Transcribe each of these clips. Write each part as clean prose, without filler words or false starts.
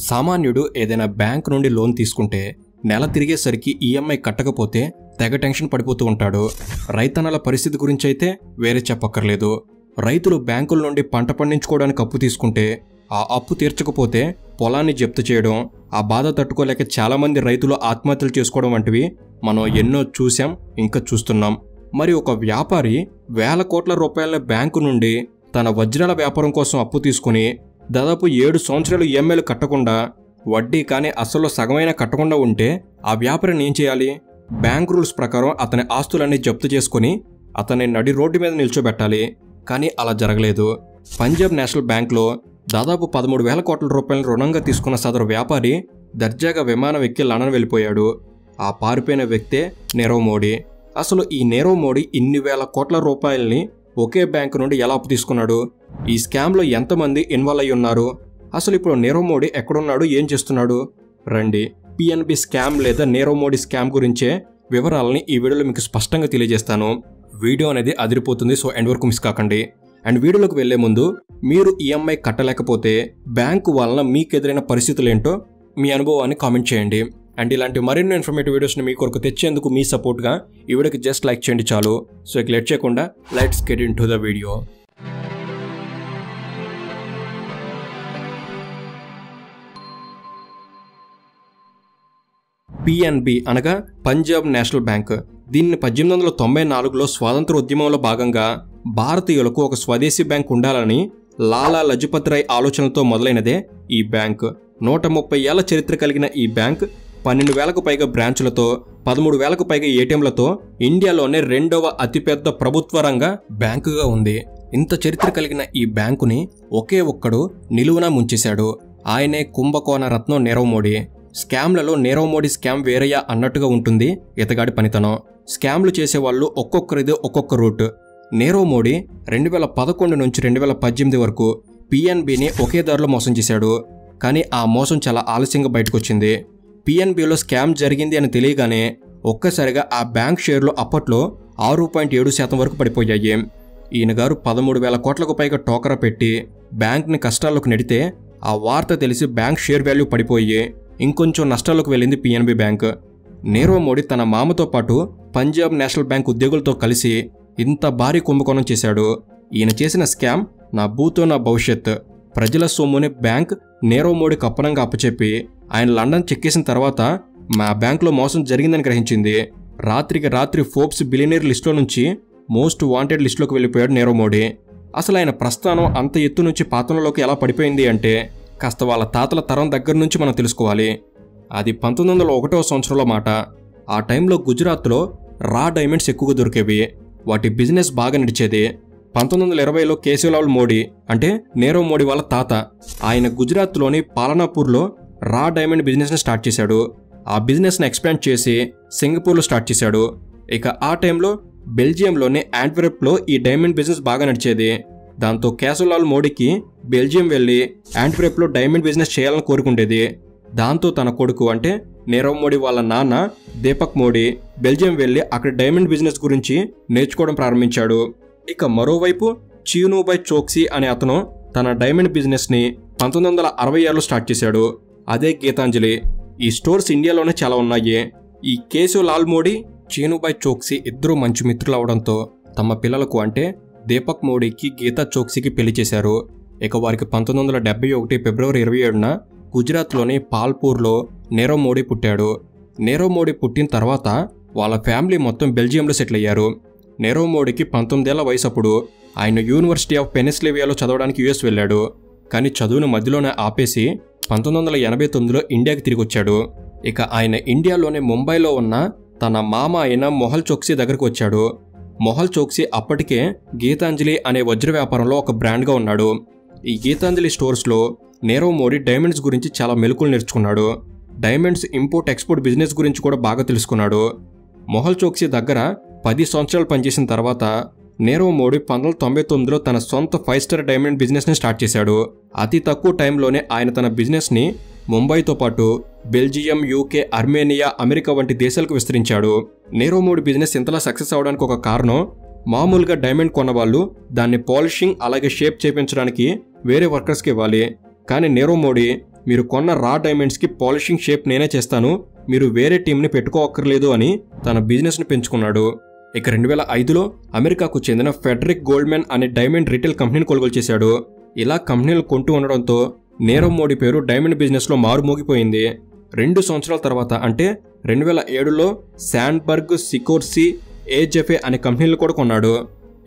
సామాన్యుడు ఏదైనా బ్యాంక్ నుండి లోన్ తీసుకుంటే నెల తిరిగేసరికి ఈఎంఐ కట్టకపోతే తెగ టెన్షన్ పడిపోతూ ఉంటాడు. రైతన్నల పరిస్థితి గురించి అయితే వేరే చెప్పక్కర్లేదు. రైతులు బ్యాంకుల నుండి పంట పండించుకోవడానికి అప్పు తీసుకుంటే ఆ అప్పు తీర్చకపోతే పొలాన్ని జప్తు చేయడం, ఆ బాధ తట్టుకోలేక చాలామంది రైతులు ఆత్మహత్యలు చేసుకోవడం వంటివి మనం ఎన్నో చూసాం, ఇంకా చూస్తున్నాం. మరి ఒక వ్యాపారి వేల కోట్ల రూపాయల బ్యాంకు నుండి తన వజ్రాల వ్యాపారం కోసం అప్పు తీసుకుని దాదాపు 7 సంవత్సరాలు ఈఎంఐలు కట్టకుండా, వడ్డీ కానీ అసలు సగమైన కట్టకుండా ఉంటే ఆ వ్యాపారిని ఏం చేయాలి? బ్యాంక్ రూల్స్ ప్రకారం అతని ఆస్తులన్నీ జప్తు చేసుకుని అతన్ని నడి రోడ్డు మీద నిల్చోబెట్టాలి. కానీ అలా జరగలేదు. పంజాబ్ నేషనల్ బ్యాంక్లో దాదాపు 13,000 కోట్ల రూపాయలను రుణంగా తీసుకున్న సదరు వ్యాపారి దర్జాగా విమానం ఎక్కి లండన్ వెళ్ళిపోయాడు. ఆ పారిపోయిన వ్యక్తే నీరవ్ మోడీ. అసలు ఈ నీరవ్ మోడీ ఇన్ని వేల కోట్ల రూపాయల్ని ఒకే బ్యాంకు నుండి ఎలా అప్పు తీసుకున్నాడు? ఈ స్కామ్లో ఎంతమంది ఇన్వాల్వ్ అయి ఉన్నారు? అసలు ఇప్పుడు నీరవ్ మోడీ ఎక్కడున్నాడు, ఏం చేస్తున్నాడు? రండి, పిఎన్బి స్కామ్ లేదా నీరవ్ మోడీ స్కామ్ గురించే వివరాలని ఈ వీడియోలో మీకు స్పష్టంగా తెలియజేస్తాను. వీడియో అనేది అదిరిపోతుంది, సో ఎండ్ వరకు మిస్ కాకండి. అండ్ వీడియోలోకి వెళ్లే ముందు మీరు ఈఎంఐ కట్టలేకపోతే బ్యాంకు వలన మీకు ఎదురైన పరిస్థితులు ఏంటో మీ అనుభవాన్ని కామెంట్ చేయండి. అండ్ ఇలాంటి మరిన్ని ఇన్ఫర్మేటివ్ వీడియోస్ని మీ కొరకు తెచ్చేందుకు మీ సపోర్ట్గా ఈ వీడియోకి జస్ట్ లైక్ చేయండి చాలు. సో ఇక లేట్ చేయకుండా let's get into the video. PNB అనగా పంజాబ్ నేషనల్ బ్యాంక్. దీన్ని 1894లో స్వాతంత్ర ఉద్యమంలో భాగంగా భారతీయులకు ఒక స్వదేశీ బ్యాంక్ ఉండాలని లాలా లజపత్ రాయ్ ఆలోచనలతో మొదలైనదే ఈ బ్యాంక్. 130 ఏళ్ల చరిత్ర కలిగిన ఈ బ్యాంక్ 12,000కు పైగా బ్రాంచులతో 13,000కు పైగా ఏటీఎంలతో ఇండియాలోనే 2వ అతిపెద్ద ప్రభుత్వ రంగ బ్యాంకుగా ఉంది. ఇంత చరిత్ర కలిగిన ఈ బ్యాంకుని ఒకే ఒక్కడు నిలువునా ముంచేశాడు. ఆయనే కుంభకోణ రత్నం నీరవ్ మోడీ. స్కామ్లలో నీరవ్ మోడీ స్కామ్ వేరయ్యా అన్నట్టుగా ఉంటుంది ఇతగాడి పనితనం. స్కామ్లు చేసేవాళ్ళు ఒక్కొక్కరిది ఒక్కొక్క రూట్. నీరవ్ మోడీ 2011 నుంచి 2018 వరకు పిఎన్బిని ఒకే దారిలో మోసం చేశాడు. కానీ ఆ మోసం చాలా ఆలస్యంగా బయటకొచ్చింది. పిఎన్బిలో స్కామ్ జరిగింది అని తెలియగానే ఒక్కసారిగా ఆ బ్యాంక్ షేర్లు అప్పట్లో 6.7% వరకు పడిపోయాయి. ఈయన గారు 13,000 కోట్లకు పైగా టోకరా పెట్టి బ్యాంక్ని కష్టాల్లోకి నెడితే ఆ వార్త తెలిసి బ్యాంక్ షేర్ వాల్యూ పడిపోయి ఇంకొంచెం నష్టాల్లోకి వెళ్ళింది పిఎన్బి బ్యాంక్. నీరవ్ మోడీ తన మామతో పాటు పంజాబ్ నేషనల్ బ్యాంక్ ఉద్యోగులతో కలిసి ఇంత భారీ కుంభకోణం చేశాడు. ఈయన చేసిన స్కామ్ నా భూతో నా భవిష్యత్. ప్రజల సొమ్ముని బ్యాంక్ నీరవ్ మోడీకి అప్పనంగా అప్పచెప్పి ఆయన లండన్ చెక్కేసిన తర్వాత మా బ్యాంకులో మోసం జరిగిందని గ్రహించింది. రాత్రికి రాత్రి ఫోర్బ్స్ బిలియనీర్ లిస్టులో నుంచి మోస్ట్ వాంటెడ్ లిస్టులోకి వెళ్ళిపోయాడు నీరవ్ మోడీ. అసలు ఆయన ప్రస్థానం అంత ఎత్తు నుంచి పాతంలోకి ఎలా పడిపోయింది అంటే కాస్త వాళ్ళ తాతల తరం దగ్గర నుంచి మనం తెలుసుకోవాలి. అది 1901వ సంవత్సరంలో మాట. ఆ టైంలో గుజరాత్లో రా డైమండ్స్ ఎక్కువగా దొరికేవి. వాటి బిజినెస్ బాగా నడిచేది. 1920లో కేశవలాల్ మోడీ అంటే నీరవ్ మోడీ వాళ్ళ తాత, ఆయన గుజరాత్లోని పాలనాపూర్లో రా డైమండ్ బిజినెస్ని స్టార్ట్ చేశాడు. ఆ బిజినెస్ని ఎక్స్పాండ్ చేసి సింగపూర్లో స్టార్ట్ చేశాడు. ఇక ఆ టైంలో బెల్జియంలోని యాంట్వర్ప్లో ఈ డైమండ్ బిజినెస్ బాగా నడిచేది. దాంతో కేశవలాల్ మోడీకి బెల్జియం వెళ్ళి యాంట్వర్ప్లో డైమండ్ బిజినెస్ చేయాలని కోరుకుండేది. దాంతో తన కొడుకు అంటే నీరవ్ మోడీ వాళ్ళ నాన్న దీపక్ మోడీ బెల్జియం వెళ్ళి అక్కడ డైమండ్ బిజినెస్ గురించి నేర్చుకోవడం ప్రారంభించాడు. ఇక మరోవైపు చీనూభాయ్ చోక్సీ అనే అతను తన డైమండ్ బిజినెస్ని 1966లో స్టార్ట్ చేశాడు. అదే గీతాంజలి. ఈ స్టోర్స్ ఇండియాలోనే చాలా ఉన్నాయి. ఈ కేశవలాల్ మోడీ, చీనూభాయ్ చోక్సీ ఇద్దరూ మంచి మిత్రులు అవడంతో తమ పిల్లలకు అంటే దీపక్ మోడీకి, గీతా చోక్సీకి పెళ్లి చేశారు. ఇక వారికి 1971 ఫిబ్రవరి 27న గుజరాత్లోని పాల్పూర్లో నీరవ్ మోడీ పుట్టాడు. నీరవ్ మోడీ పుట్టిన తర్వాత వాళ్ళ ఫ్యామిలీ మొత్తం బెల్జియంలో సెటిల్ అయ్యారు. నీరవ్ మోడీకి 19 ఏళ్ల వయసు అప్పుడు ఆయన యూనివర్సిటీ ఆఫ్ పెనిసిల్వేనియాలో చదవడానికి యుఎస్ వెళ్ళాడు. కానీ చదువును మధ్యలోనే ఆపేసి 1989లో ఇండియాకి తిరిగి వచ్చాడు. ఇక ఆయన ఇండియాలోనే ముంబైలో ఉన్న తన మామ అయిన మొహల్ చోక్సీ దగ్గరకు వచ్చాడు. మొహల్ చోక్సీ అప్పటికే గీతాంజలి అనే వజ్ర వ్యాపారంలో ఒక బ్రాండ్గా ఉన్నాడు. ఈ గీతాంజలి స్టోర్స్లో నీరవ్ మోడీ డైమండ్స్ గురించి చాలా మెలకువలు నేర్చుకున్నాడు. డైమండ్స్ ఇంపోర్ట్ ఎక్స్పోర్ట్ బిజినెస్ గురించి కూడా బాగా తెలుసుకున్నాడు. మొహల్ చోక్సీ దగ్గర 10 సంవత్సరాలు పనిచేసిన తర్వాత నీరవ్ మోడీ 1999లో తన సొంత 5 స్టార్ డైమండ్ బిజినెస్ని స్టార్ట్ చేశాడు. అతి తక్కువ టైంలోనే ఆయన తన బిజినెస్ని ముంబైతో పాటు బెల్జియం, యూకే, అర్మేనియా, అమెరికా వంటి దేశాలకు విస్తరించాడు. నీరవ్ మోడీ బిజినెస్ ఇంతలా సక్సెస్ అవడానికి ఒక కారణం మామూలుగా డైమండ్ కొన్నవాళ్ళు దాన్ని పాలిషింగ్ అలాగే షేప్ చేయించడానికి వేరే వర్కర్స్కి ఇవ్వాలి. కానీ నీరవ్ మోడీ మీరు కొన్న రా డైమండ్స్కి పాలిషింగ్ షేప్ నేనే చేస్తాను, మీరు వేరే టీంని పెట్టుకోవక్కర్లేదు అని తన బిజినెస్ని పెంచుకున్నాడు. ఇక 2005లో అమెరికాకు చెందిన ఫెడరిక్ గోల్డ్మెన్ అనే డైమండ్ రీటైల్ కంపెనీని కొనుగోలు చేశాడు. ఇలా కంపెనీలు కొంటూ ఉండడంతో నీరవ్ మోడీ పేరు డైమండ్ బిజినెస్లో మారుమోగిపోయింది. 2 సంవత్సరాల తర్వాత అంటే 2007లో శాండ్బర్గ్, సికోర్సీ, ఏజెఫే అనే కంపెనీలు కూడా కొన్నాడు.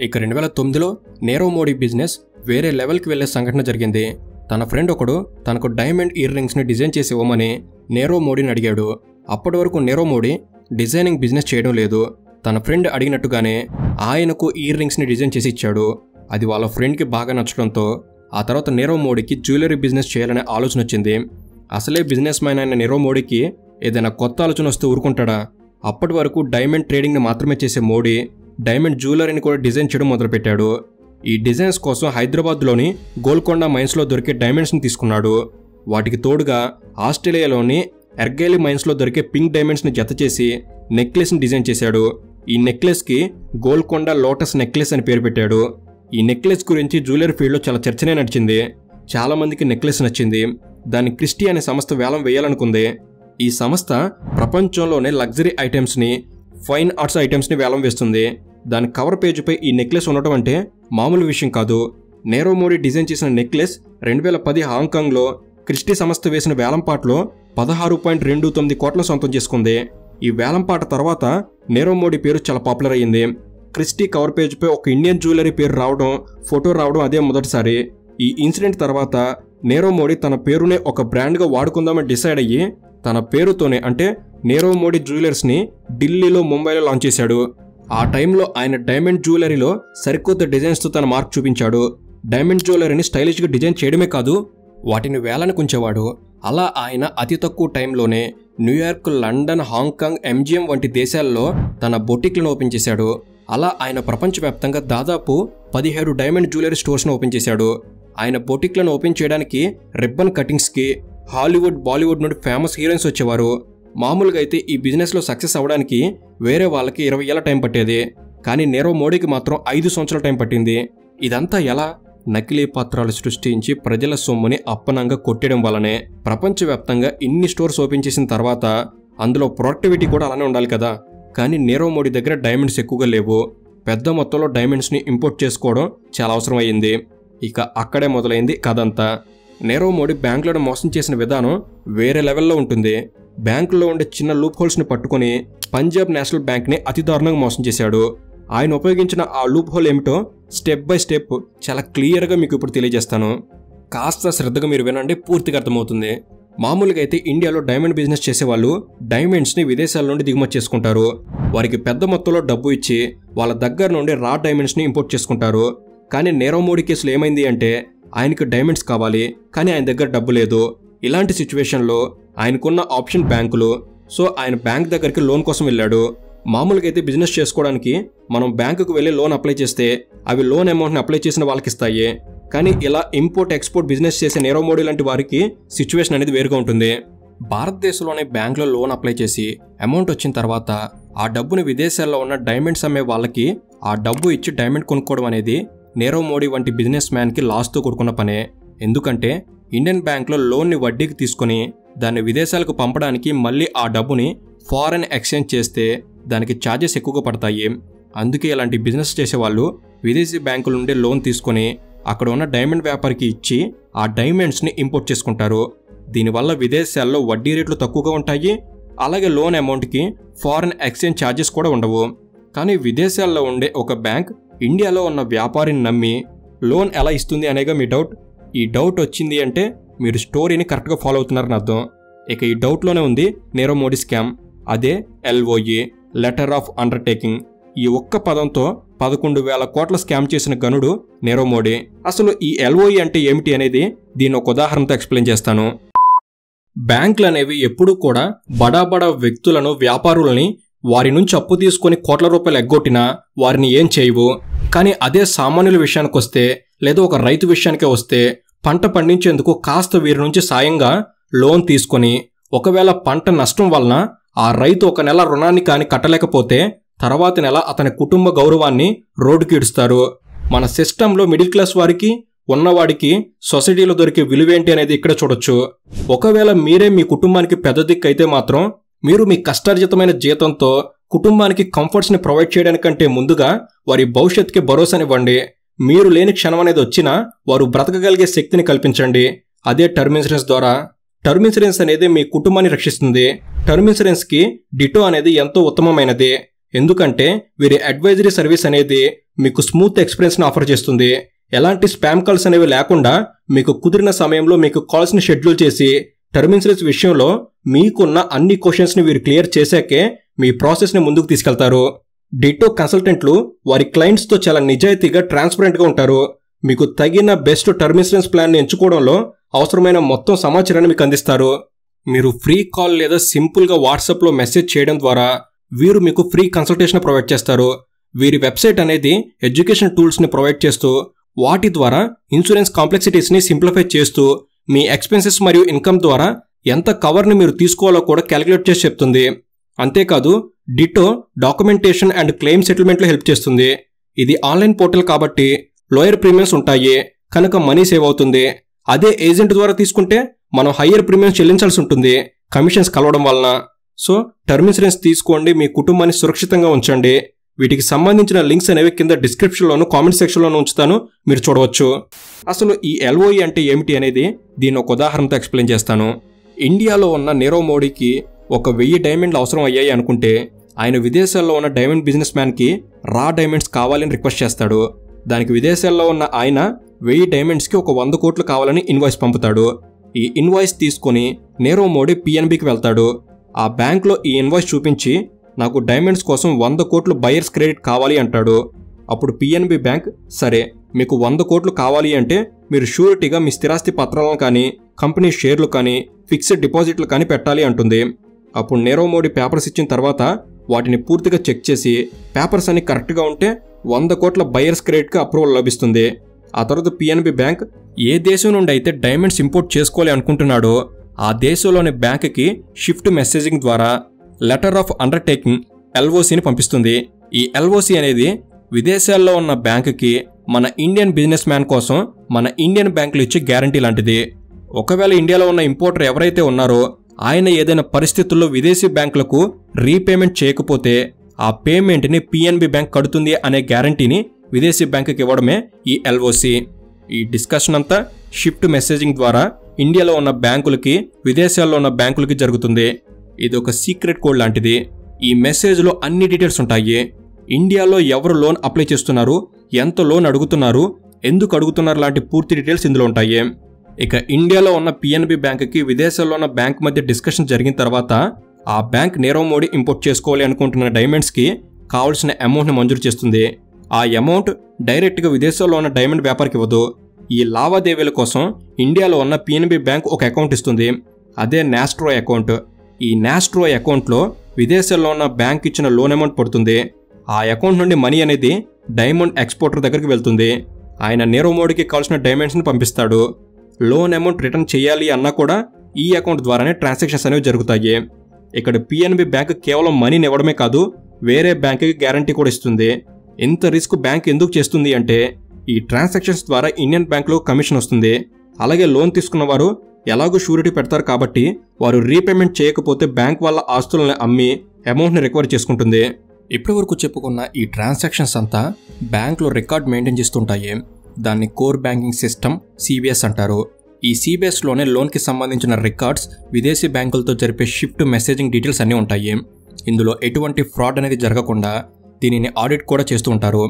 ఇక 2009లో నీరవ్ మోడీ బిజినెస్ వేరే లెవెల్కి వెళ్లే సంఘటన జరిగింది. తన ఫ్రెండ్ ఒకడు తనకు డైమండ్ ఇయర్ రింగ్స్ని డిజైన్ చేసి ఇవ్వమని నీరవ్ మోడీని అడిగాడు. అప్పటి వరకు నీరవ్ మోడీ డిజైనింగ్ బిజినెస్ చేయడం లేదు. తన ఫ్రెండ్ అడిగినట్టుగానే ఆయనకు ఇయర్ రింగ్స్ని డిజైన్ చేసి ఇచ్చాడు. అది వాళ్ళ ఫ్రెండ్కి బాగా నచ్చడంతో ఆ తర్వాత నీరవ్ మోడీకి జ్యువెలరీ బిజినెస్ చేయాలనే ఆలోచన వచ్చింది. అసలే బిజినెస్ మ్యాన్ అయిన నీరవ్ మోడీకి ఏదైనా కొత్త ఆలోచన వస్తే ఊరుకుంటాడా? అప్పటి వరకు డైమండ్ ట్రేడింగ్ని మాత్రమే చేసే మోడీ డైమండ్ జ్యువెలరీని కూడా డిజైన్ చేయడం మొదలుపెట్టాడు. ఈ డిజైన్స్ కోసం హైదరాబాద్లోని గోల్కొండ మైన్స్లో దొరికే డైమండ్స్ని తీసుకున్నాడు. వాటికి తోడుగా ఆస్ట్రేలియాలోని ఎర్గైలీ మైన్స్లో దొరికే పింక్ డైమండ్స్ని జత చేసి నెక్లెస్ని డిజైన్ చేశాడు. ఈ నెక్లెస్కి గోల్కొండ లోటస్ నెక్లెస్ అని పేరు పెట్టాడు. ఈ నెక్లెస్ గురించి జ్యువెలరీ ఫీల్డ్లో చాలా చర్చనే నడిచింది. చాలామందికి నెక్లెస్ నచ్చింది. దాన్ని క్రిస్టీ అనే సంస్థ వేలం వేయాలనుకుంది. ఈ సంస్థ ప్రపంచంలోనే లగ్జరీ ఐటమ్స్ని, ఫైన్ ఆర్ట్స్ ఐటమ్స్ని వేలం వేస్తుంది. దాని కవర్ పేజీపై ఈ నెక్లెస్ ఉండటం అంటే మామూలు విషయం కాదు. నీరవ్ మోడీ డిజైన్ చేసిన నెక్లెస్ 2010 హాంకాంగ్లో క్రిస్టీ సంస్థ వేసిన వేలంపాటలో 16.29 కోట్ల సొంతం చేసుకుంది. ఈ వేలంపాట తర్వాత నీరవ్ మోడీ పేరు చాలా పాపులర్ అయ్యింది. క్రిస్టీ కవర్ పేజీపై ఒక ఇండియన్ జ్యువెలరీ పేరు రావడం, ఫోటో రావడం అదే మొదటిసారి. ఈ ఇన్సిడెంట్ తర్వాత నీరవ్ మోడీ తన పేరునే ఒక బ్రాండ్గా వాడుకుందామని డిసైడ్ అయ్యి తన పేరుతోనే అంటే నీరవ్ మోడీ జ్యువెలర్స్ని ఢిల్లీలో, ముంబైలో లాంచ్ చేశాడు. ఆ టైంలో ఆయన డైమండ్ జ్యువెలరీలో సరికొత్త డిజైన్స్తో తన మార్క్ చూపించాడు. డైమండ్ జ్యువెలరీని స్టైలిష్గా డిజైన్ చేయడమే కాదు, వాటిని వేలానికి ఉంచేవాడు. అలా ఆయన అతి తక్కువ టైంలోనే న్యూయార్క్, లండన్, హాంకాంగ్, ఎంజిఎం వంటి దేశాల్లో తన బొటిక్లను ఓపెన్ చేశాడు. అలా ఆయన ప్రపంచవ్యాప్తంగా దాదాపు 17 డైమండ్ జ్యువెలరీ స్టోర్స్ను ఓపెన్ చేశాడు. ఆయన బొటిక్లను ఓపెన్ చేయడానికి రిబ్బన్ కటింగ్స్కి హాలీవుడ్, బాలీవుడ్ నుండి ఫేమస్ హీరోయిన్స్ వచ్చేవారు. మామూలుగా అయితే ఈ బిజినెస్లో సక్సెస్ అవ్వడానికి వేరే వాళ్ళకి 20 ఏళ్ల టైం పట్టేది. కానీ నీరవ్ మోడీకి మాత్రం 5 సంవత్సరాల టైం పట్టింది. ఇదంతా ఎలా? నకిలీ పత్రాలు సృష్టించి ప్రజల సొమ్ముని అప్పనంగా కొట్టడం వల్లనే. ప్రపంచవ్యాప్తంగా ఇన్ని స్టోర్స్ ఓపెన్ చేసిన తర్వాత అందులో ప్రొడక్టివిటీ కూడా అలానే ఉండాలి కదా. కానీ నీరవ్ మోడీ దగ్గర డైమండ్స్ ఎక్కువగా లేవు. పెద్ద మొత్తంలో డైమండ్స్ని ఇంపోర్ట్ చేసుకోవడం చాలా అవసరం అయ్యింది. ఇక అక్కడే మొదలైంది కథంతా. నీరవ్ మోడీ బ్యాంకులను మోసం చేసిన విధానం వేరే లెవెల్లో ఉంటుంది. బ్యాంకుల్లో ఉండే చిన్న లూప్ హోల్స్ని పట్టుకొని పంజాబ్ నేషనల్ బ్యాంక్ని అతి దారుణంగా మోసం చేశాడు. ఆయన ఉపయోగించిన ఆ లూప్ హోల్ ఏమిటో స్టెప్ బై స్టెప్ చాలా క్లియర్గా మీకు ఇప్పుడు తెలియజేస్తాను. కాస్త శ్రద్ధగా మీరు వినండి, పూర్తిగా అర్థమవుతుంది. మామూలుగా అయితే ఇండియాలో డైమండ్ బిజినెస్ చేసేవాళ్ళు డైమండ్స్ని విదేశాల నుండి దిగుమతి చేసుకుంటారు. వారికి పెద్ద మొత్తంలో డబ్బు ఇచ్చి వాళ్ళ దగ్గర నుండి రా డైమండ్స్ని ఇంపోర్ట్ చేసుకుంటారు. కానీ నీరవ్ మోడీ కేసులో ఏమైంది అంటే ఆయనకు డైమండ్స్ కావాలి, కానీ ఆయన దగ్గర డబ్బు లేదు. ఇలాంటి సిచ్యువేషన్లో ఆయనకున్న ఆప్షన్ బ్యాంకులు. సో ఆయన బ్యాంక్ దగ్గరికి లోన్ కోసం వెళ్ళాడు. మామూలుగా అయితే బిజినెస్ చేసుకోవడానికి మనం బ్యాంకుకు వెళ్ళి లోన్ అప్లై చేస్తే అవి లోన్ అమౌంట్ని అప్లై చేసిన వాళ్ళకి ఇస్తాయి. కానీ ఇలా ఇంపోర్ట్ ఎక్స్పోర్ట్ బిజినెస్ చేసే నీరవ్ మోడీ లాంటి వారికి సిచ్యువేషన్ అనేది వేరుగా ఉంటుంది. భారతదేశంలోనే బ్యాంకులో లోన్ అప్లై చేసి అమౌంట్ వచ్చిన తర్వాత ఆ డబ్బుని విదేశాల్లో ఉన్న డైమండ్స్ అమ్మే వాళ్ళకి ఆ డబ్బు ఇచ్చి డైమండ్ కొనుక్కోవడం అనేది నీరవ్ మోడీ వంటి బిజినెస్ మ్యాన్కి లాస్తో కూడుకున్న పనే. ఎందుకంటే ఇండియన్ బ్యాంక్లో లోన్ని వడ్డీకి తీసుకొని దాన్ని విదేశాలకు పంపడానికి మళ్ళీ ఆ డబ్బుని ఫారెన్ ఎక్స్చేంజ్ చేస్తే దానికి ఛార్జెస్ ఎక్కువగా పడతాయి. అందుకే ఇలాంటి బిజినెస్ చేసేవాళ్ళు విదేశీ బ్యాంకుల నుండి లోన్ తీసుకొని అక్కడ ఉన్న డైమండ్ వ్యాపారికి ఇచ్చి ఆ డైమండ్స్ని ఇంపోర్ట్ చేసుకుంటారు. దీనివల్ల విదేశాల్లో వడ్డీ రేట్లు తక్కువగా ఉంటాయి. అలాగే లోన్ అమౌంట్కి ఫారెన్ ఎక్స్చేంజ్ ఛార్జెస్ కూడా ఉండవు. కానీ విదేశాల్లో ఉండే ఒక బ్యాంక్ ఇండియాలో ఉన్న వ్యాపారిని నమ్మి లోన్ ఎలా ఇస్తుంది అనేగా మీ డౌట్. ఈ డౌట్ వచ్చింది అంటే మీరు స్టోరీని కరెక్ట్గా ఫాలో అవుతున్నారని అర్థం. ఇక ఈ డౌట్లోనే ఉంది నీరవ్ మోడీ స్కామ్. అదే LOE, లెటర్ ఆఫ్ అండర్టేకింగ్. ఈ ఒక్క పదంతో 11,000 కోట్ల స్కామ్ చేసిన గనుడు నీరవ్ మోడీ. అసలు ఈ LOE అంటే ఏమిటి అనేది దీని ఒక ఉదాహరణతో ఎక్స్ప్లెయిన్ చేస్తాను. బ్యాంకులు అనేవి ఎప్పుడూ కూడా బడా వ్యక్తులను, వ్యాపారులని వారి నుంచి అప్పు తీసుకొని కోట్ల రూపాయలు ఎగ్గొట్టినా వారిని ఏం చేయవు. కానీ అదే సామాన్యుల విషయానికి వస్తే లేదా ఒక రైతు విషయానికే వస్తే పంట పండించేందుకు కాస్త వీరి నుంచి సాయంగా లోన్ తీసుకొని ఒకవేళ పంట నష్టం వలన ఆ రైతు ఒక నెల రుణాన్ని కానీ కట్టలేకపోతే తర్వాతి నెల అతని కుటుంబ గౌరవాన్ని రోడ్డుకి ఇడుస్తారు. మన సిస్టంలో మిడిల్ క్లాస్ వారికి ఉన్నవాడికి సొసైటీలో దొరికే విలువేంటి అనేది ఇక్కడ చూడొచ్చు. ఒకవేళ మీరే మీ కుటుంబానికి పెద్ద దిక్కు అయితే మాత్రం మీరు మీ కష్టార్జితమైన జీతంతో కుటుంబానికి కంఫర్ట్స్ని ప్రొవైడ్ చేయడానికంటే ముందుగా వారి భవిష్యత్తుకి భరోసానివ్వండి. మీరు లేని క్షణం అనేది వచ్చినా వారు బ్రతకగలిగే శక్తిని కల్పించండి. అదే టర్మ్ ఇన్సూరెన్స్ ద్వారా. టర్మ్ ఇన్సూరెన్స్ అనేది మీ కుటుంబాన్ని రక్షిస్తుంది. టర్మ్ ఇన్సూరెన్స్కి డిటో అనేది ఎంతో ఉత్తమమైనది. ఎందుకంటే వీరి అడ్వైజరీ సర్వీస్ అనేది మీకు స్మూత్ ఎక్స్పీరియన్స్ని ఆఫర్ చేస్తుంది. ఎలాంటి స్పామ్ కాల్స్ అనేవి లేకుండా మీకు కుదిరిన సమయంలో మీకు కాల్స్ని షెడ్యూల్ చేసి టర్మ్ ఇన్సూరెన్స్ విషయంలో మీకున్న అన్ని క్వశ్చన్స్ని వీరు క్లియర్ చేశాకే మీ ప్రాసెస్ని ముందుకు తీసుకెళ్తారు. డిటో కన్సల్టెంట్లు వారి క్లయింట్స్తో చాలా నిజాయితీగా ట్రాన్స్పరెంట్గా ఉంటారు. మీకు తగిన బెస్ట్ టర్మ్ ఇన్సూరెన్స్ ప్లాన్ని ఎంచుకోవడంలో అవసరమైన మొత్తం సమాచారాన్ని మీకు అందిస్తారు. మీరు ఫ్రీ కాల్ లేదా సింపుల్గా వాట్సాప్లో మెసేజ్ చేయడం ద్వారా వీరు మీకు ఫ్రీ కన్సల్టేషన్ ప్రొవైడ్ చేస్తారు. వీరి వెబ్సైట్ అనేది ఎడ్యుకేషన్ టూల్స్ని ప్రొవైడ్ చేస్తూ వాటి ద్వారా ఇన్సూరెన్స్ కాంప్లెక్సిటీస్ని సింప్లిఫై చేస్తూ మీ ఎక్స్పెన్సెస్ మరియు ఇన్కమ్ ద్వారా ఎంత కవర్ని మీరు తీసుకోవాలో కూడా క్యాలిక్యులేట్ చేసి చెప్తుంది. అంతేకాదు డిటో డాక్యుమెంటేషన్ అండ్ క్లెయిమ్ సెటిల్మెంట్లో హెల్ప్ చేస్తుంది. ఇది ఆన్లైన్ పోర్టల్ కాబట్టి లోయర్ ప్రీమియమ్స్ ఉంటాయి కనుక మనీ సేవ్ అవుతుంది. అదే ఏజెంట్ ద్వారా తీసుకుంటే మనం హయ్యర్ ప్రీమియం చెల్లించాల్సి ఉంటుంది కమిషన్స్ కలవడం వలన. సో టర్మ్ ఇన్సూరెన్స్ తీసుకోండి, మీ కుటుంబాన్ని సురక్షితంగా ఉంచండి. వీటికి సంబంధించిన లింక్స్ అనేవి కింద డిస్క్రిప్షన్లోను కామెంట్ సెక్షన్లోనూ ఉంచుతాను, మీరు చూడవచ్చు. అసలు ఈ ఎల్ఓఈ అంటే ఏమిటి అనేది దీన్ని ఒక ఉదాహరణతో ఎక్స్ప్లెయిన్ చేస్తాను. ఇండియాలో ఉన్న నీరవ్ మోడీకి 1000 డైమండ్లు అవసరం అయ్యాయి అనుకుంటే ఆయన విదేశాల్లో ఉన్న డైమండ్ బిజినెస్ మ్యాన్కి రా డైమండ్స్ కావాలని రిక్వెస్ట్ చేస్తాడు. దానికి విదేశాల్లో ఉన్న ఆయన 1000 డైమండ్స్కి 100 కోట్లు కావాలని ఇన్వాయిస్ పంపుతాడు. ఈ ఇన్వాయిస్ తీసుకుని నీరవ్ మోడీ పిఎన్బికి వెళ్తాడు. ఆ బ్యాంక్లో ఈ ఇన్వాయిస్ చూపించి నాకు డైమండ్స్ కోసం 100 కోట్లు బయర్స్ క్రెడిట్ కావాలి అంటాడు. అప్పుడు పిఎన్బి బ్యాంక్ సరే మీకు 100 కోట్లు కావాలి అంటే మీరు షూరిటీగా మీ స్థిరాస్తి పత్రాలను కానీ కంపెనీ షేర్లు కానీ ఫిక్స్డ్ డిపాజిట్లు కానీ పెట్టాలి అంటుంది. అప్పుడు నీరవ్ మోడీ పేపర్స్ ఇచ్చిన తర్వాత వాటిని పూర్తిగా చెక్ చేసి పేపర్స్ అన్ని కరెక్ట్గా ఉంటే 100 కోట్ల బయర్స్ క్రెడిట్కి అప్రూవల్ లభిస్తుంది. ఆ తర్వాత పిఎన్బి బ్యాంక్ ఏ దేశం నుండి అయితే డైమండ్స్ ఇంపోర్ట్ చేసుకోవాలి అనుకుంటున్నాడో ఆ దేశంలోని బ్యాంక్కి షిఫ్ట్ మెసేజింగ్ ద్వారా లెటర్ ఆఫ్ అండర్టేకింగ్ ఎల్ఓసిని పంపిస్తుంది. ఈ ఎల్ఓసి అనేది విదేశాల్లో ఉన్న బ్యాంకుకి మన ఇండియన్ బిజినెస్ మ్యాన్ కోసం మన ఇండియన్ బ్యాంకులు ఇచ్చే గ్యారంటీ లాంటిది. ఒకవేళ ఇండియాలో ఉన్న ఇంపోర్టర్ ఎవరైతే ఉన్నారో ఆయన ఏదైనా పరిస్థితుల్లో విదేశీ బ్యాంకులకు రీపేమెంట్ చేయకపోతే ఆ పేమెంట్ని పిఎన్బి బ్యాంక్ కడుతుంది అనే గ్యారంటీని విదేశీ బ్యాంకుకి ఇవ్వడమే ఈ ఎల్ఓసి. ఈ డిస్కషన్ అంతా షిఫ్ట్ మెసేజింగ్ ద్వారా ఇండియాలో ఉన్న బ్యాంకులకి విదేశాల్లో ఉన్న బ్యాంకులకి జరుగుతుంది. ఇది ఒక సీక్రెట్ కోడ్ లాంటిది. ఈ మెసేజ్లో అన్ని డీటెయిల్స్ ఉంటాయి. ఇండియాలో ఎవరు లోన్ అప్లై చేస్తున్నారు, ఎంత లోన్ అడుగుతున్నారు, ఎందుకు అడుగుతున్నారు లాంటి పూర్తి డీటెయిల్స్ ఇందులో ఉంటాయి. ఇక ఇండియాలో ఉన్న పిఎన్బి బ్యాంక్కి విదేశాల్లో ఉన్న బ్యాంక్ మధ్య డిస్కషన్ జరిగిన తర్వాత ఆ బ్యాంక్ నీరవ్ మోడీ ఇంపోర్ట్ చేసుకోవాలి అనుకుంటున్న డైమండ్స్కి కావాల్సిన అమౌంట్ని మంజూరు చేస్తుంది. ఆ అమౌంట్ డైరెక్ట్గా విదేశాల్లో ఉన్న డైమండ్ వ్యాపారికి ఇవ్వదు. ఈ లావాదేవీల కోసం ఇండియాలో ఉన్న పిఎన్బి బ్యాంక్ ఒక అకౌంట్ ఇస్తుంది. అదే నాస్ట్రో అకౌంట్. ఈ నాస్ట్రో అకౌంట్లో విదేశాల్లో ఉన్న బ్యాంక్ ఇచ్చిన లోన్ అమౌంట్ పడుతుంది. ఆ అకౌంట్ నుండి మనీ అనేది డైమండ్ ఎక్స్పోర్టర్ దగ్గరికి వెళ్తుంది. ఆయన నీరవ్ మోడీకి కావాల్సిన డైమండ్స్ని పంపిస్తాడు. లోన్ అమౌంట్ రిటర్న్ చేయాలి అన్నా కూడా ఈ అకౌంట్ ద్వారానే ట్రాన్సాక్షన్స్ అనేవి జరుగుతాయి. ఇక్కడ పిఎన్బి బ్యాంక్ కేవలం మనీని ఇవ్వడమే కాదు వేరే బ్యాంకుకి గ్యారంటీ కూడా ఇస్తుంది. ఇంత రిస్క్ బ్యాంక్ ఎందుకు చేస్తుంది అంటే ఈ ట్రాన్సాక్షన్స్ ద్వారా ఇండియన్ బ్యాంకులో కమిషన్ వస్తుంది. అలాగే లోన్ తీసుకున్న వారు ఎలాగో షూరిటీ పెడతారు కాబట్టి వారు రీపేమెంట్ చేయకపోతే బ్యాంక్ వాళ్ళ ఆస్తులను అమ్మి అమౌంట్ని రికవర్ చేసుకుంటుంది. ఇప్పటి వరకు చెప్పుకున్న ఈ ట్రాన్సాక్షన్స్ అంతా బ్యాంకులో రికార్డ్ మెయింటైన్ చేస్తుంటాయి. దాన్ని కోర్ బ్యాంకింగ్ సిస్టమ్ సిబిఎస్ అంటారు. ఈ సిబిఎస్లోనే లోన్కి సంబంధించిన రికార్డ్స్ విదేశీ బ్యాంకులతో జరిపే షిఫ్ట్ మెసేజింగ్ డీటెయిల్స్ అన్నీ ఉంటాయి. ఇందులో ఎటువంటి ఫ్రాడ్ అనేది జరగకుండా దీనిని ఆడిట్ కూడా చేస్తూ ఉంటారు.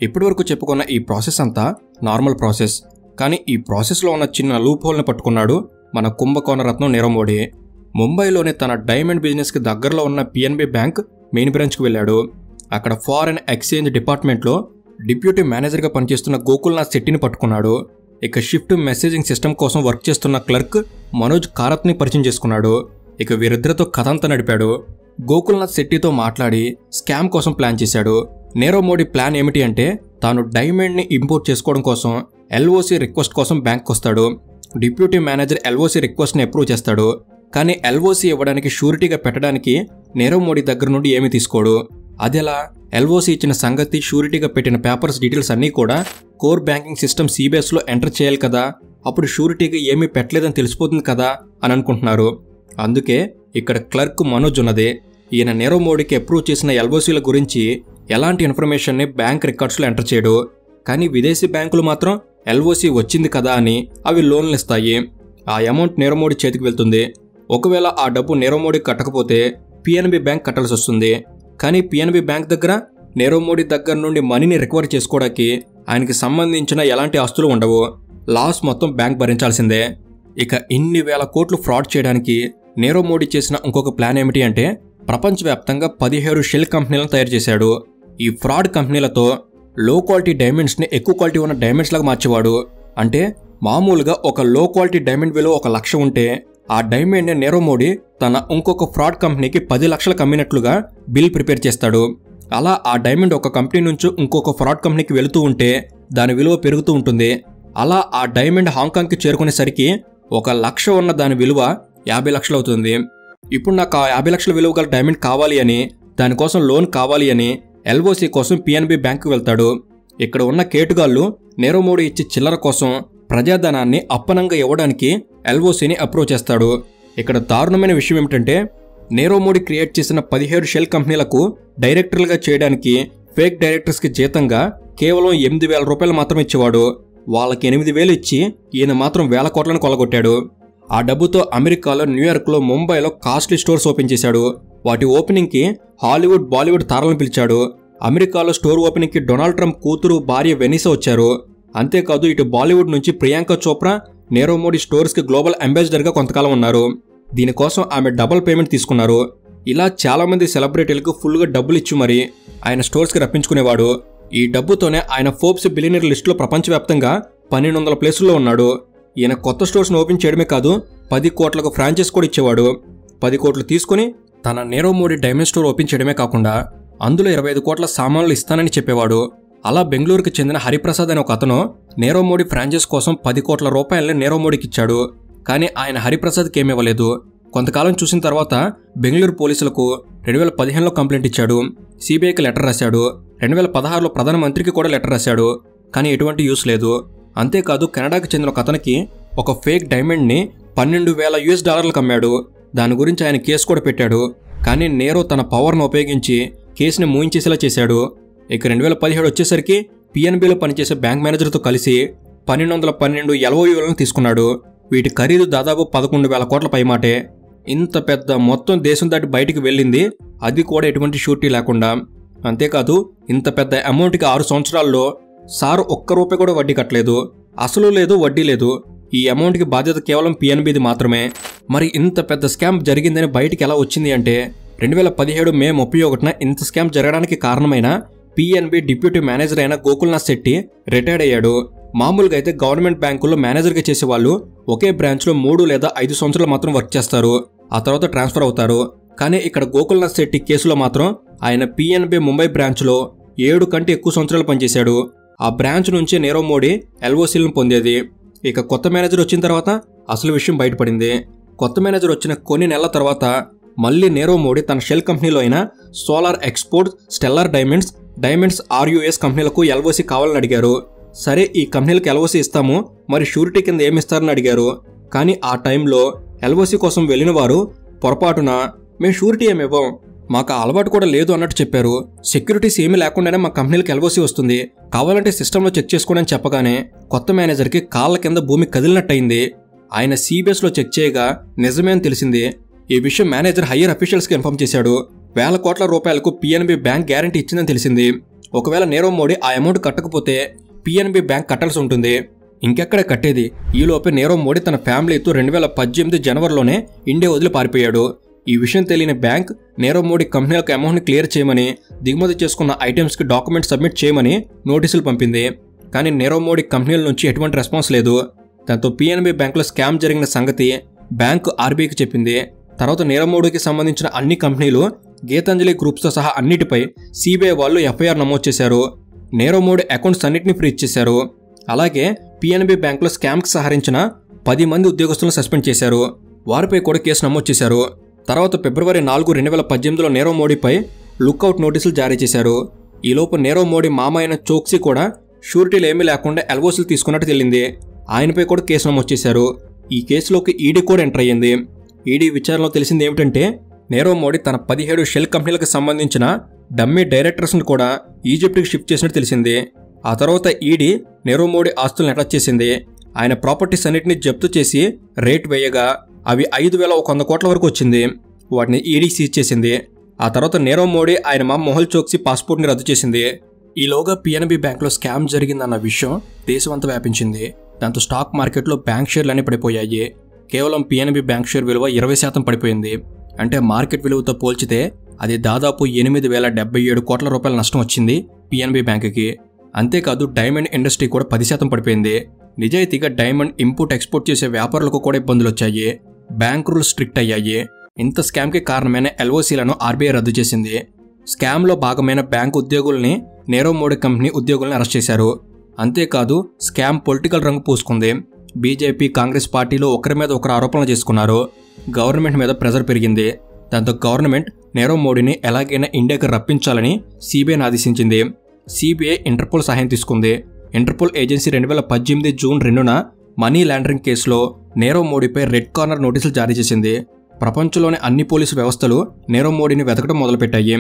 ఇప్పటివరకు చెప్పుకున్న ఈ ప్రాసెస్ అంతా నార్మల్ ప్రాసెస్. కానీ ఈ ప్రాసెస్లో ఉన్న చిన్న లూప్ హోల్ని పట్టుకున్నాడు మన కుంభకోణ రత్నం నీరవ్ మోడీ. ముంబైలోని తన డైమండ్ బిజినెస్కి దగ్గరలో ఉన్న పిఎన్బి బ్యాంక్ మెయిన్ బ్రాంచ్కి వెళ్ళాడు. అక్కడ ఫారెన్ ఎక్స్చేంజ్ డిపార్ట్మెంట్లో డిప్యూటీ మేనేజర్గా పనిచేస్తున్న గోకుల్నాథ్ శెట్టిని పట్టుకున్నాడు. ఇక షిఫ్ట్ మెసేజింగ్ సిస్టమ్ కోసం వర్క్ చేస్తున్న క్లర్క్ మనోజ్ కారత్ని పరిచయం చేసుకున్నాడు. ఇక వీరిద్దరితో కథ అంతా నడిపాడు. గోకుల్నాథ్ శెట్టితో మాట్లాడి స్కామ్ కోసం ప్లాన్ చేశాడు. నీరవ్ మోడీ ప్లాన్ ఏమిటి అంటే తాను డైమండ్ని ఇంపోర్ట్ చేసుకోవడం కోసం ఎల్ఓసి రిక్వెస్ట్ కోసం బ్యాంక్కి వస్తాడు. డిప్యూటీ మేనేజర్ ఎల్ఓసి రిక్వెస్ట్ని అప్రూవ్ చేస్తాడు. కానీ ఎల్ఓసి ఇవ్వడానికి షూరిటీగా పెట్టడానికి నీరవ్ మోడీ దగ్గర నుండి ఏమీ తీసుకోడు. అదెలా? ఎల్ఓసి ఇచ్చిన సంగతి, షూరిటీగా పెట్టిన పేపర్స్ డీటెయిల్స్ అన్నీ కూడా కోర్ బ్యాంకింగ్ సిస్టమ్ సిబిఎస్లో ఎంటర్ చేయాలి కదా, అప్పుడు షూరిటీగా ఏమీ పెట్టలేదని తెలిసిపోతుంది కదా అని అనుకుంటున్నారు. అందుకే ఇక్కడ క్లర్క్ మనోజ్ ఉన్నది. ఈయన నీరవ్ మోడీకి అప్రూవ్ చేసిన ఎల్ఓసీల గురించి ఎలాంటి ఇన్ఫర్మేషన్ని బ్యాంక్ రికార్డ్స్లో ఎంటర్ చేయడు. కానీ విదేశీ బ్యాంకులు మాత్రం ఎల్ఓసి వచ్చింది కదా అని అవి లోన్లు ఇస్తాయి. ఆ అమౌంట్ నీరవ్ మోడీ చేతికి వెళ్తుంది. ఒకవేళ ఆ డబ్బు నీరవ్ మోడీ కట్టకపోతే పిఎన్బి బ్యాంక్ కట్టాల్సి వస్తుంది. కానీ పిఎన్బి బ్యాంక్ దగ్గర నీరవ్ మోడీ దగ్గర నుండి మనీని రికవర్ చేసుకోవడానికి ఆయనకి సంబంధించిన ఎలాంటి ఆస్తులు ఉండవు. లాస్ మొత్తం బ్యాంక్ భరించాల్సిందే. ఇక ఇన్ని వేల కోట్లు ఫ్రాడ్ చేయడానికి నీరవ్ మోడీ చేసిన ఇంకొక ప్లాన్ ఏమిటి అంటే ప్రపంచవ్యాప్తంగా 17 షెల్ కంపెనీలను తయారు చేశాడు. ఈ ఫ్రాడ్ కంపెనీలతో లో క్వాలిటీ డైమండ్స్ని ఎక్కువ క్వాలిటీ ఉన్న డైమండ్స్ లాగా మార్చేవాడు. అంటే మామూలుగా ఒక లో క్వాలిటీ డైమండ్ విలువ 1 లక్ష ఉంటే ఆ డైమండ్ని నీరవ్ మోడీ తన ఇంకొక ఫ్రాడ్ కంపెనీకి 10 లక్షలకు అమ్మినట్లుగా బిల్ ప్రిపేర్ చేస్తాడు. అలా ఆ డైమండ్ ఒక కంపెనీ నుంచి ఇంకొక ఫ్రాడ్ కంపెనీకి వెళుతూ ఉంటే దాని విలువ పెరుగుతూ ఉంటుంది. అలా ఆ డైమండ్ హాంకాంగ్కి చేరుకునేసరికి 1 లక్ష ఉన్న దాని విలువ 50 లక్షలు అవుతుంది. ఇప్పుడు నాకు ఆ 50 లక్షల విలువ గల డైమండ్ కావాలి అని, దానికోసం లోన్ కావాలి అని ఎల్ఓసి కోసం పిఎన్బి బ్యాంకుకు వెళ్తాడు. ఇక్కడ ఉన్న కేటుగాళ్లు నీరవ్ మోడీ ఇచ్చే చిల్లర కోసం ప్రజాధనాన్ని అప్పనంగా ఇవ్వడానికి ఎల్ఓసిని అప్రోచ్ చేస్తాడు. ఇక్కడ దారుణమైన విషయం ఏమిటంటే నీరవ్ మోడీ క్రియేట్ చేసిన 17 షెల్ కంపెనీలకు డైరెక్టర్లుగా చేయడానికి ఫేక్ డైరెక్టర్స్కి జీతంగా కేవలం 8,000 రూపాయలు మాత్రం ఇచ్చేవాడు. వాళ్ళకి 8,000 ఇచ్చి ఈయన మాత్రం వేల కోట్లను కొలగొట్టాడు. ఆ డబ్బుతో అమెరికాలో, న్యూయార్క్లో, ముంబైలో కాస్ట్లీ స్టోర్స్ ఓపెన్ చేశాడు. వాటి ఓపెనింగ్కి హాలీవుడ్, బాలీవుడ్ తారలను పిలిచాడు. అమెరికాలో స్టోర్ ఓపెనింగ్కి డొనాల్డ్ ట్రంప్ కూతురు, భార్య వెనిసా వచ్చారు. అంతేకాదు ఇటు బాలీవుడ్ నుంచి ప్రియాంక చోప్రా నీరవ్ మోడీ స్టోర్స్కి గ్లోబల్ అంబాసిడర్గా కొంతకాలం ఉన్నారు. దీనికోసం ఆమె డబుల్ పేమెంట్ తీసుకున్నారు. ఇలా చాలామంది సెలబ్రిటీలకు ఫుల్గా డబ్బులు ఇచ్చి మరి ఆయన స్టోర్స్కి రప్పించుకునేవాడు. ఈ డబ్బుతోనే ఆయన ఫోర్బ్స్ బిలియనీర్ లిస్టులో ప్రపంచవ్యాప్తంగా 1200 ప్లేసుల్లో ఉన్నాడు. ఈయన కొత్త స్టోర్స్ని ఓపెన్ చేయడమే కాదు 10 కోట్లకు ఫ్రాంచైజ్ కూడా ఇచ్చేవాడు. 10 కోట్లు తీసుకుని తన Nirav Modi diamond store open చేయడమే కాకుండా అందులో 25 కోట్ల సామాన్లు ఇస్తానని చెప్పేవాడు. అలా బెంగళూరుకి చెందిన హరిప్రసాద్ అనే ఒక అతను నీరవ్ మోడీ ఫ్రాంచైజ్ కోసం 10 కోట్ల రూపాయలని నీరవ్ మోడీకి ఇచ్చాడు. కానీ ఆయన హరిప్రసాద్కి ఏమివ్వలేదు. కొంతకాలం చూసిన తర్వాత బెంగళూరు పోలీసులకు 2015లో కంప్లైంట్ ఇచ్చాడు. సిబిఐకి లెటర్ రాశాడు. 2016లో ప్రధానమంత్రికి కూడా లెటర్ రాశాడు. కానీ ఎటువంటి యూస్ లేదు. అంతేకాదు కెనడాకి చెందిన ఒక అతనికి ఒక ఫేక్ డైమండ్ని $12,000 అమ్మాడు. దాని గురించి ఆయన కేసు కూడా పెట్టాడు. కానీ నీరవ్ తన పవర్ను ఉపయోగించి కేసుని మూయించేసేలా చేశాడు. ఇక 2017 వచ్చేసరికి పిఎన్బిలో పనిచేసే బ్యాంక్ మేనేజర్తో కలిసి 1212 LOUలను తీసుకున్నాడు. వీటి ఖరీదు దాదాపు 11,000 కోట్ల పైమాటే. ఇంత పెద్ద మొత్తం దేశం దాటి బయటికి వెళ్ళింది, అది కూడా ఎటువంటి షూరిటీ లేకుండా. అంతేకాదు ఇంత పెద్ద అమౌంట్కి 6 సంవత్సరాల్లో సార్ ₹1 కూడా వడ్డీ కట్టలేదు. అసలు లేదు, వడ్డీ లేదు. ఈ అమౌంట్కి బాధ్యత కేవలం పిఎన్బిది మాత్రమే. మరి ఇంత పెద్ద స్కామ్ జరిగిందని బయటికి ఎలా వచ్చింది అంటే 2017 మే 31న ఇంత స్కామ్ జరగడానికి కారణమైన పిఎన్బి డిప్యూటీ మేనేజర్ అయిన గోకుల్నాథ్ శెట్టి రిటైర్డ్ అయ్యాడు. మామూలుగా అయితే గవర్నమెంట్ బ్యాంకుల్లో మేనేజర్గా చేసేవాళ్ళు ఒకే బ్రాంచ్లో 3 లేదా 5 సంవత్సరాలు మాత్రం వర్క్ చేస్తారు. ఆ తర్వాత ట్రాన్స్ఫర్ అవుతారు. కానీ ఇక్కడ గోకుల్నాథ్ శెట్టి కేసులో మాత్రం ఆయన పిఎన్బి ముంబై బ్రాంచ్లో 7 కంటే ఎక్కువ సంవత్సరాలు పనిచేశాడు. ఆ బ్రాంచ్ నుంచే నీరవ్ మోడీ ఎల్ఓసీలను పొందేది. ఇక కొత్త మేనేజర్ వచ్చిన తర్వాత అసలు విషయం బయటపడింది. కొత్త మేనేజర్ వచ్చిన కొన్ని నెలల తర్వాత మళ్ళీ నీరవ్ మోడీ తన షెల్ కంపెనీలో అయిన solar exports, stellar diamonds RUS కంపెనీలకు ఎల్ఓసీ కావాలని అడిగారు. సరే ఈ కంపెనీలకు ఎల్ఓసీ ఇస్తాము, మరి షూరిటీ కింద ఏమిస్తారని అడిగారు. కానీ ఆ టైంలో ఎల్ఓసీ కోసం వెళ్ళిన వారు పొరపాటున మేము షూరిటీ ఏమివ్వం, మాకు అలవాటు కూడా లేదు అన్నట్టు చెప్పారు. సెక్యూరిటీస్ ఏమీ లేకుండానే మా కంపెనీలకు ఎల్ఓసీ వస్తుంది, కావాలంటే సిస్టంలో చెక్ చేసుకోండి అని చెప్పగానే కొత్త మేనేజర్కి కాళ్ళ కింద భూమి కదిలినట్టయింది. ఆయన సిబిఎస్లో చెక్ చేయగా నిజమే అని తెలిసింది. ఈ విషయం మేనేజర్ హయ్యర్ అఫీషియల్స్కి ఇన్ఫార్మ్ చేశాడు. వేల కోట్ల రూపాయలకు పిఎన్బి బ్యాంక్ గ్యారంటీ ఇచ్చిందని తెలిసింది. ఒకవేళ నీరవ్ మోడీ ఆ అమౌంట్ కట్టకపోతే పిఎన్బి బ్యాంక్ కట్టాల్సి ఉంటుంది. ఇంకెక్కడ కట్టేది? ఈలోపే నీరవ్ మోడీ తన ఫ్యామిలీతో 2018 జనవరిలోనే ఇండియా వదిలి పారిపోయాడు. ఈ విషయం తెలియని బ్యాంక్ నీరవ్ మోడీ కంపెనీలకు అమౌంట్ని క్లియర్ చేయమని, దిగుమతి చేసుకున్న ఐటమ్స్కి డాక్యుమెంట్ సబ్మిట్ చేయమని నోటీసులు పంపింది. కానీ నీరవ్ మోడీ కంపెనీల నుంచి ఎటువంటి రెస్పాన్స్ లేదు. దాంతో పిఎన్బి బ్యాంకులో స్కామ్ జరిగిన సంగతి బ్యాంకు ఆర్బీఐకి చెప్పింది. తర్వాత నీరవ్ మోడీకి సంబంధించిన అన్ని కంపెనీలు, గీతాంజలి గ్రూప్స్తో సహా అన్నిటిపై సిబిఐ వాళ్ళు ఎఫ్ఐఆర్ నమోదు చేశారు. నీరవ్ మోడీ అకౌంట్స్ అన్నింటినీ ఫ్రీజ్ చేశారు. అలాగే పిఎన్బి బ్యాంకులో స్కామ్కి సహకరించిన 10 మంది ఉద్యోగస్తులను సస్పెండ్ చేశారు. వారిపై కూడా కేసు నమోదు చేశారు. తర్వాత ఫిబ్రవరి 4, 2018లో నీరవ్ మోడీపై లుక్అవుట్ నోటీసులు జారీ చేశారు. ఈలోపు నీరవ్ మోడీ మామ అయిన చోక్సీ కూడా షూరిటీలు ఏమీ లేకుండా ఎల్ఓసీలు తీసుకున్నట్టు తెలియంది. ఆయనపై కూడా కేసు నమోదు చేశారు. ఈ కేసులోకి ఈడీ కూడా ఎంటర్ అయ్యింది. ఈడీ విచారణలో తెలిసింది ఏమిటంటే నీరవ్ మోడీ తన 17 షెల్ కంపెనీలకు సంబంధించిన డమ్మీ డైరెక్టర్స్ని కూడా ఈజిప్ట్కి షిఫ్ట్ చేసినట్టు తెలిసింది. ఆ తర్వాత ఈడీ నీరవ్ మోడీ ఆస్తులను అటాచ్ చేసింది. ఆయన ప్రాపర్టీస్ అన్నింటినీ జప్తు చేసి రేట్ వేయగా అవి 5,100 కోట్ల వరకు వచ్చింది. వాటిని ఈడీ సీజ్ చేసింది. ఆ తర్వాత నీరవ్ మోడీ ఆయన మామ మొహల్ చోక్సీ పాస్పోర్ట్ని రద్దు చేసింది. ఈలోగా పిఎన్బి బ్యాంక్లో స్కామ్ జరిగిందన్న విషయం దేశమంతా వ్యాపించింది. దాంతో స్టాక్ మార్కెట్లో బ్యాంక్ షేర్లన్నీ పడిపోయాయి. కేవలం పిఎన్బి బ్యాంక్ షేర్ విలువ 20% పడిపోయింది. అంటే మార్కెట్ విలువతో పోల్చితే అది దాదాపు 8,077 కోట్ల రూపాయల నష్టం వచ్చింది పిఎన్బి బ్యాంకుకి. అంతేకాదు డైమండ్ ఇండస్ట్రీ కూడా 10% పడిపోయింది. నిజాయితీగా డైమండ్ ఇంపోర్ట్ ఎక్స్పోర్ట్ చేసే వ్యాపారులకు కూడా ఇబ్బందులు వచ్చాయి. బ్యాంక్ రూల్స్ స్ట్రిక్ట్ అయ్యాయి. ఇంత స్కామ్కి కారణమైన ఎల్ఓసీలను ఆర్బీఐ రద్దు చేసింది. స్కామ్లో భాగమైన బ్యాంకు ఉద్యోగుల్ని నీరవ్ మోడీ కంపెనీ ఉద్యోగుల్ని అరెస్ట్ చేశారు. అంతేకాదు స్కామ్ పొలిటికల్ రంగు పూసుకుంది. బీజేపీ, కాంగ్రెస్ పార్టీలు ఒకరి మీద ఒకరు ఆరోపణలు చేసుకున్నారు. గవర్నమెంట్ మీద ప్రెజర్ పెరిగింది. దాంతో గవర్నమెంట్ నీరవ్ మోడీని ఎలాగైనా ఇండియాకి రప్పించాలని సిబిఐని ఆదేశించింది. సిబిఐ ఇంటర్పోల్ సహాయం తీసుకుంది. ఇంటర్పోల్ ఏజెన్సీ 2018 జూన్ 2న మనీ లాండరింగ్ కేసులో నీరవ్ మోడీపై రెడ్ కార్నర్ నోటీసులు జారీ చేసింది. ప్రపంచంలోని అన్ని పోలీసు వ్యవస్థలు నీరవ్ మోడీని వెతకడం మొదలుపెట్టాయి.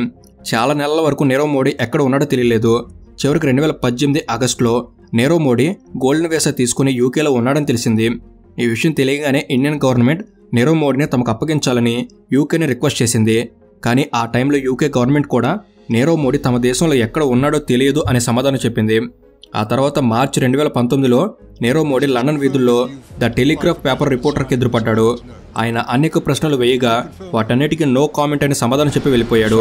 చాలా నెలల వరకు నీరవ్ మోడీ ఎక్కడ ఉన్నాడో తెలియలేదు. చివరికి 2018 ఆగస్టులో నీరవ్ మోడీ గోల్డెన్ వీసా తీసుకుని యూకేలో ఉన్నాడని తెలిసింది. ఈ విషయం తెలియగానే ఇండియన్ గవర్నమెంట్ నీరవ్ మోడీని తమకు అప్పగించాలని యూకేని రిక్వెస్ట్ చేసింది. కానీ ఆ టైంలో యూకే గవర్నమెంట్ కూడా నీరవ్ మోడీ తమ దేశంలో ఎక్కడ ఉన్నాడో తెలియదు అనే సమాధానం చెప్పింది. ఆ తర్వాత మార్చి 2019లో నీరవ్ మోడీ లండన్ వీధుల్లో ద టెలిగ్రాఫ్ పేపర్ రిపోర్టర్కి ఎదురుపడ్డాడు. ఆయన అనేక ప్రశ్నలు వేయగా వాటన్నిటికీ నో కామెంట్ అని సమాధానం చెప్పి వెళ్ళిపోయాడు.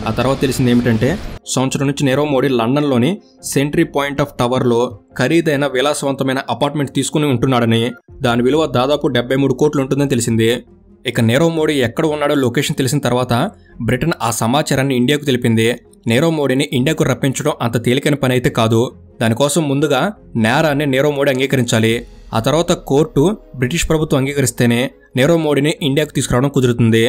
ఆ తర్వాత తెలిసింది ఏమిటంటే సంవత్సరం నుంచి నీరవ్ మోడీ లండన్లోని సెంట్రీ పాయింట్ ఆఫ్ టవర్లో ఖరీదైన విలాసవంతమైన అపార్ట్మెంట్ తీసుకుని ఉంటున్నాడని, దాని విలువ దాదాపు 73 కోట్లు ఉంటుందని తెలిసింది. ఇక నీరవ్ మోడీ ఎక్కడ ఉన్నాడో లొకేషన్ తెలిసిన తర్వాత బ్రిటన్ ఆ సమాచారాన్ని ఇండియాకు తెలిపింది. నీరవ్ మోడీని ఇండియాకు రప్పించడం అంత తేలికైన పని అయితే కాదు. దానికోసం ముందుగా నేరాన్ని నీరవ్ మోడీ అంగీకరించాలి. ఆ తర్వాత కోర్టు బ్రిటిష్ ప్రభుత్వం అంగీకరిస్తేనే నీరవ్ మోడీని ఇండియాకు తీసుకురావడం కుదురుతుంది.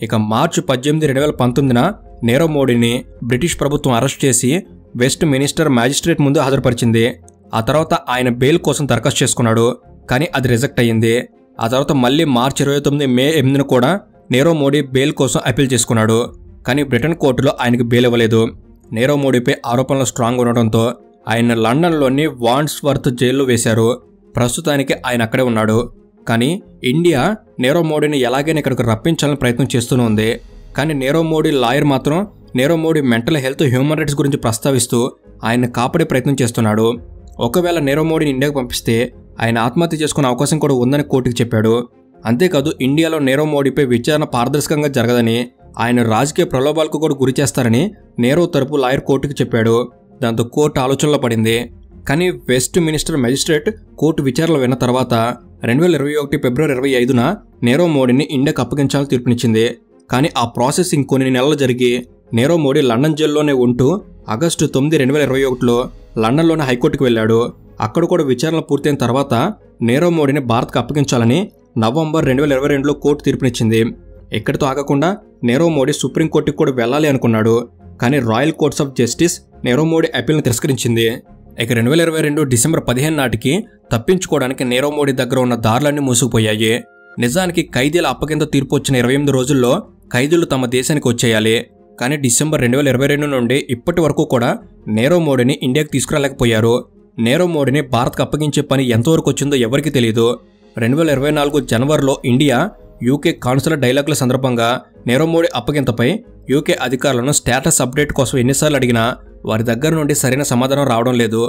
ఇక మార్చి 18, 2019న నీరవ్ మోడీని బ్రిటిష్ ప్రభుత్వం అరెస్ట్ చేసి వెస్ట్ మినిస్టర్ మ్యాజిస్ట్రేట్ ముందు హాజరుపరిచింది. ఆ తర్వాత ఆయన బెయిల్ కోసం దరఖాస్తు చేసుకున్నాడు. కానీ అది రిజెక్ట్ అయ్యింది. ఆ తర్వాత మళ్ళీ మార్చి 29 మే 8న కూడా నీరవ్ మోడీ బెయిల్ కోసం అపీల్ చేసుకున్నాడు. కానీ బ్రిటన్ కోర్టులో ఆయనకు బెయిల్ ఇవ్వలేదు. నీరవ్ మోడీపై ఆరోపణలు స్ట్రాంగ్ ఉండడంతో ఆయన లండన్లోని వాండ్స్వర్త్ జైల్లో వేశారు. ప్రస్తుతానికి ఆయన అక్కడే ఉన్నాడు. కానీ ఇండియా నీరవ్ మోడీని ఎలాగైనా ఇక్కడికి రప్పించాలని ప్రయత్నం చేస్తూనే ఉంది. కానీ నీరవ్ మోడీ లాయర్ మాత్రం Nirav Modi mental health, human rights గురించి ప్రస్తావిస్తూ ఆయన్ని కాపాడే ప్రయత్నం చేస్తున్నాడు. ఒకవేళ నీరవ్ మోడీని ఇండియాకు పంపిస్తే ఆయన ఆత్మహత్య చేసుకునే అవకాశం కూడా ఉందని కోర్టుకు చెప్పాడు. అంతేకాదు ఇండియాలో నీరవ్ మోడీపై విచారణ పారదర్శకంగా జరగదని, ఆయన రాజకీయ ప్రలోభాలకు కూడా గురి చేస్తారని నీరవ్ తరపు లాయర్ కోర్టుకు చెప్పాడు. దాంతో కోర్టు ఆలోచనలో పడింది. కానీ వెస్ట్ మినిస్టర్ మెజిస్ట్రేట్ కోర్టు విచారణలు విన్న తర్వాత 2021 ఫిబ్రవరి 25న నీరవ్ మోడీని ఇండియాకు అప్పగించాలని తీర్పునిచ్చింది. కానీ ఆ ప్రాసెస్ ఇంకొన్ని నెలలు జరిగి నీరవ్ మోడీ లండన్ జైల్లోనే ఉంటూ ఆగస్టు 9, 2021లో లండన్లోని హైకోర్టుకు వెళ్ళాడు. అక్కడ కూడా విచారణలు పూర్తయిన తర్వాత నీరవ్ మోడీని భారత్కు అప్పగించాలని నవంబర్ 2022లో కోర్టు తీర్పునిచ్చింది. ఇక్కడితో ఆగకుండా నీరవ్ మోడీ సుప్రీంకోర్టుకు కూడా వెళ్ళాలి అనుకున్నాడు. కానీ Royal Courts of Justice Nirav Modi అప్పీల్ని తిరస్కరించింది. ఇక 2022 డిసెంబర్ 15 నాటికి తప్పించుకోవడానికి నీరవ్ మోడీ దగ్గర ఉన్న దారులన్నీ మూసుకుపోయాయి. నిజానికి ఖైదీల అప్పగింత తీర్పు వచ్చిన 28 రోజుల్లో ఖైదీలు తమ దేశానికి వచ్చేయాలి. కానీ డిసెంబర్ 2022 నుండి ఇప్పటి వరకు కూడా నీరవ్ మోడీని ఇండియాకు తీసుకురాలేకపోయారు. నీరవ్ మోడీని భారత్కు అప్పగించే పని ఎంతవరకు వచ్చిందో ఎవరికీ తెలియదు. 2024 జనవరిలో ఇండియా యూకే కాన్సులర్ డైలాగుల సందర్భంగా నీరవ్ మోడీ అప్పగింతపై యూకే అధికారులను స్టేటస్ అప్డేట్ కోసం ఎన్నిసార్లు అడిగినా వారి దగ్గర నుండి సరైన సమాధానం రావడం లేదు.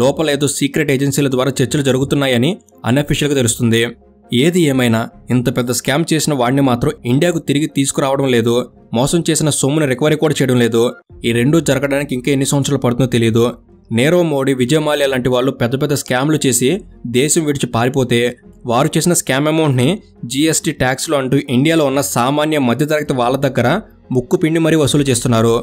లోపల ఏదో సీక్రెట్ ఏజెన్సీల ద్వారా చర్చలు జరుగుతున్నాయని అన్అఫీషియల్గా తెలుస్తుంది. ఏది ఏమైనా ఇంత పెద్ద స్కామ్ చేసిన వాడిని మాత్రం ఇండియాకు తిరిగి తీసుకురావడం లేదు. మోసం చేసిన సొమ్ముని రికవరీ కూడా చేయడం లేదు. ఈ రెండూ జరగడానికి ఇంకా ఎన్ని సంవత్సరాలు పడుతుందో తెలియదు. నీరవ్ మోడీ, విజయ్ మాల్యా లాంటి వాళ్ళు పెద్ద పెద్ద స్కామ్లు చేసి దేశం విడిచి పారిపోతే వారు చేసిన స్కామ్ అమౌంట్ని జీఎస్టీ ట్యాక్స్లు అంటూ ఇండియాలో ఉన్న సామాన్య మధ్యతరగతి వాళ్ళ దగ్గర ముక్కు పిండి మరీ వసూలు చేస్తున్నారు.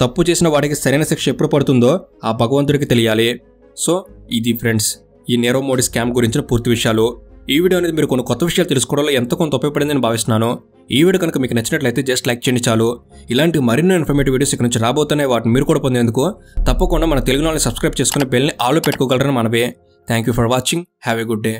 తప్పు చేసిన వాడికి సరైన శిక్ష ఎప్పుడు పడుతుందో ఆ భగవంతుడికి తెలియాలి. సో ఇది ఫ్రెండ్స్, ఈ నీరవ్ మోడీ స్కామ్ గురించిన పూర్తి విషయాలు. ఈ వీడియో అనేది మీరు కొన్ని కొత్త విషయాలు తెలుసుకోవడంలో ఎంతో కొంత ఉపయోగపడిందని భావిస్తున్నాను. ఈ వీడియో కనుక మీకు నచ్చినట్లయితే జస్ట్ లైక్ చేయండి చాలు. ఇలాంటి మరిన్ని ఇన్ఫర్మేటివ్ వీడియోస్ ఇక్కడ నుంచి రాబోతున్నాయి. వాటిని మీరు కూడా పొందేందుకు తప్పకుండా మన తెలుగు ఛానల్ని సబ్స్క్రైబ్ చేసుకుని బెల్ని ఆల్లో పెట్టుకోగలరని మనవే. Thank you for watching. Have a good day.